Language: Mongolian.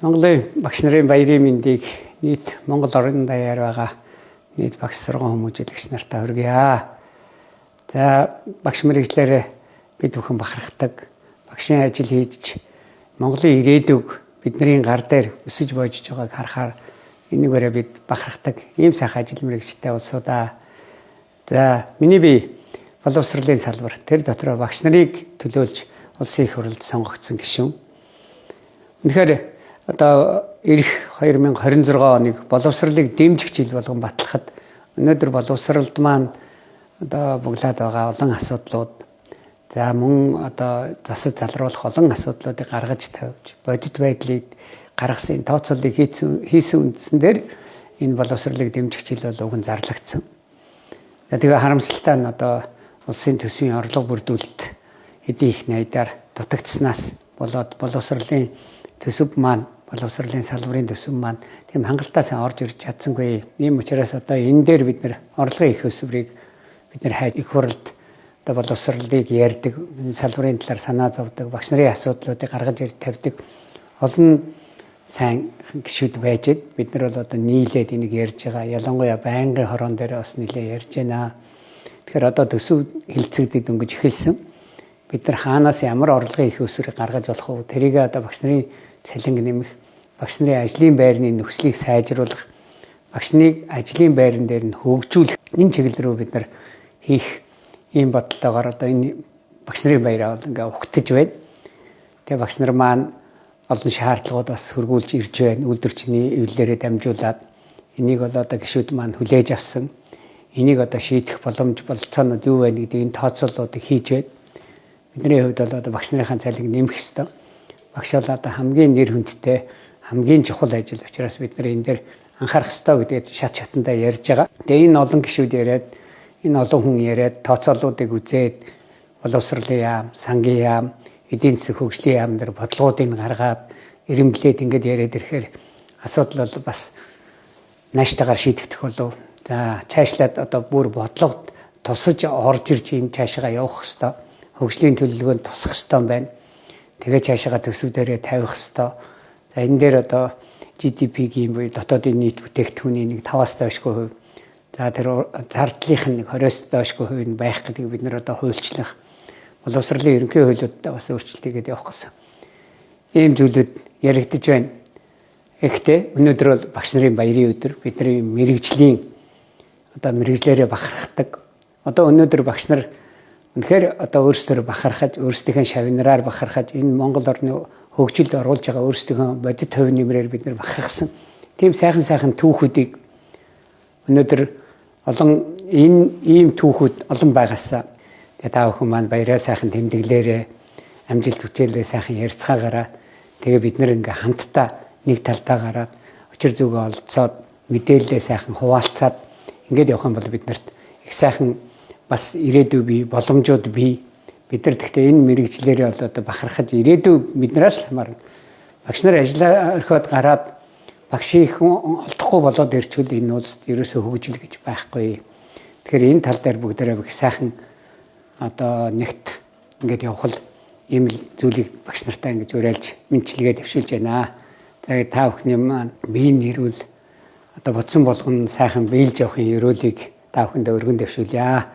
Монголын багш нарын баярын мэндийг нийт Монгол орон даяар байгаа нийт багш сургууль хүмүүжүүлэгч нартай хүргье. За багш мэргэжлээрээ бид бүхэн бахархдаг, багшийн ажил хийж Монголын ирээдүг бидний гар дээр өсөж боожж байгааг харахаар энэгээрээ бид бахархдаг ийм сайхан ажил мэргэжтэй улсуудаа. За миний бие боловсролын салбар тэр дотроо багш нарыг төлөөлж улсын их хурлд сонгогдсон гишүүн. Үнэхээр одоо ирэх 2026 оныг боловсролыг дэмжих жил болгон батлахад өнөөдөр боловсролд маань одоо буглаад байгаа олон асуудлууд за мөн одоо засаж залруулах олон асуудлуудыг гаргаж тавьж бодит байдлыг гаргасан тооцоолыг хийсэн үндсэн дээр энэ боловсролыг дэмжих жил бол уг нь зарлагдсан. За тэгээ харамсалтай нь одоо улсын төсвийн орлого бүрдүүлэлт хэдийн их найдаар дутагдсанаас болоод боловсролын төсөв маань боловсролын салбарын төсөв маань тийм хангалттай сайн орж ирж чадсангүй. Ийм учраас одоо энэ дээр бид нэр орлогын их өсвөрийг бид нэр хайж их хурлд одоо боловсролыг ярьдаг, салбарын талаар санаа зовдөг, багш нарын асуудлуудыг гаргаж ирж тавьдаг олон сайн гишүүд байж бид нар бол одоо нийлээд энийг ярьж байгаа. Ялангуяа байнгын хорон дээр бас нэлээ ярьж байна. Тэгэхээр одоо төсөв хилцэгдэд өнгөж эхэлсэн. Бид нар хаанаас ямар орлогын их өсвөрийг гаргаж болох вэ? Тэрийг одоо багш нарын цалин нэмэх, багш нарын ажлын байрны нөхцөлийг сайжруулах, багш нарын ажлын байран дээр нь хөгжүүлэх энэ чиглэл рүү бид нар хийх ийм бодлогоор одоо энэ багш нарын баяраа бол ингээ ухтаж байна. Тэгээ багш нар маань олон шаардлагууд бас хөргүүлж ирж байна. Үйлдвэрчний эвлэлээрээ дамжуулаад энийг бол одоо гишүүд маань хүлээж авсан. Энийг одоо шийдэх боломж болцоонууд юу байна гэдэг энэ тооцооллуудыг хийж байна. Бидний хувьд бол одоо багш нарын цалинг нэмэх ёстой. Багш бол одоо хамгийн нэр хүндтэй, хамгийн чухал ажил учраас бид нар энэ дээр анхаарах ёстой гэдгийг шат шатандаа ярьж байгаа. Тэгээ энэ олон гишүүд яриад, энэ олон хүн яриад тооцооллуудыг үзээд боловсролын яам, сангийн яам, эдийн засаг хөгжлийн яам дээр бодлогуудыг гаргаад ирэмблээд ингээд яриад ирэхээр асуудал бол бас нааштайгаар шийдэгдэх болов. За цаашлаад одоо бүр бодлогод тусаж орж ирж энэ цаашаа явах ёстой. Хөгжлийн төлөвлөгөөнд тусах ёстой юм байна. Тэгээ цаашаа төсөв дээрээ тавих ёстой. За энэ дээр одоо GDP-ийн буюу дотоодын нийт бүтээгдэхүүний 5-аас доошгүй хувь. За тэр зардлынх нь 20-оос доошгүй хувь нь байх гэдэг бид нар одоо хуульчлах. Боловсролын ерөнхий хуулиудад бас өөрчлөлтийгээд явах гэсэн. Ийм зүйлүүд яригдж байна. Гэхдээ өнөөдөр бол багш нарын баярын өдөр. Бидний мэрэгжлийн одоо мэрэгжлээрээ бахархдаг. Одоо өнөөдөр багш нар үнэхээр одоо өөрсдөө бахархаж, өөрсдийнхээ шавнараар бахархаж энэ Монгол орны хөгжилд оруулж байгаа өөрсдийнхөө бодит хувь нэмрээр бид нар бахархсан. Тийм сайхан түүхүүдийг өнөөдөр олон ийм түүхүүд олон байгаасаа тэгээ та бүхэн маань баяраа сайхан тэмдэглээрээ амжилт хүчээлээ сайхан ярьцгаагаараа тэгээ бид нар ингээ хамтдаа нэг талдаа гараад учир зүгөө олцоод мэдээлэлээ сайхан хуваалцаад ингээд явах юм бол бид нарт их сайхан бас ирээдүй бий, боломжууд бий. Бид нар гэхдээ энэ мэрэгчлэрээ бол одоо бахархаж ирээдүй биднээс л хамаарна. Багш нар ажиллаа орхиод гараад багшийн олдохгүй болоод ирчихвэл энэ улсад ерөөсөө хөгжил гэж байхгүй. Тэгэхээр энэ тал дээр бүгдээрээ их сайхан одоо нэгт ингээд явхал ийм зүйлийг багш нартай ингэж уриалж мэдчилгээ дэвшүүлж байна. Тэгээд та бүхний маань биеийн нэрүүл одоо бодсон болгон сайхан биелж явахын өрөөлийг та бүхэндээ өргөн дэвшүүлье.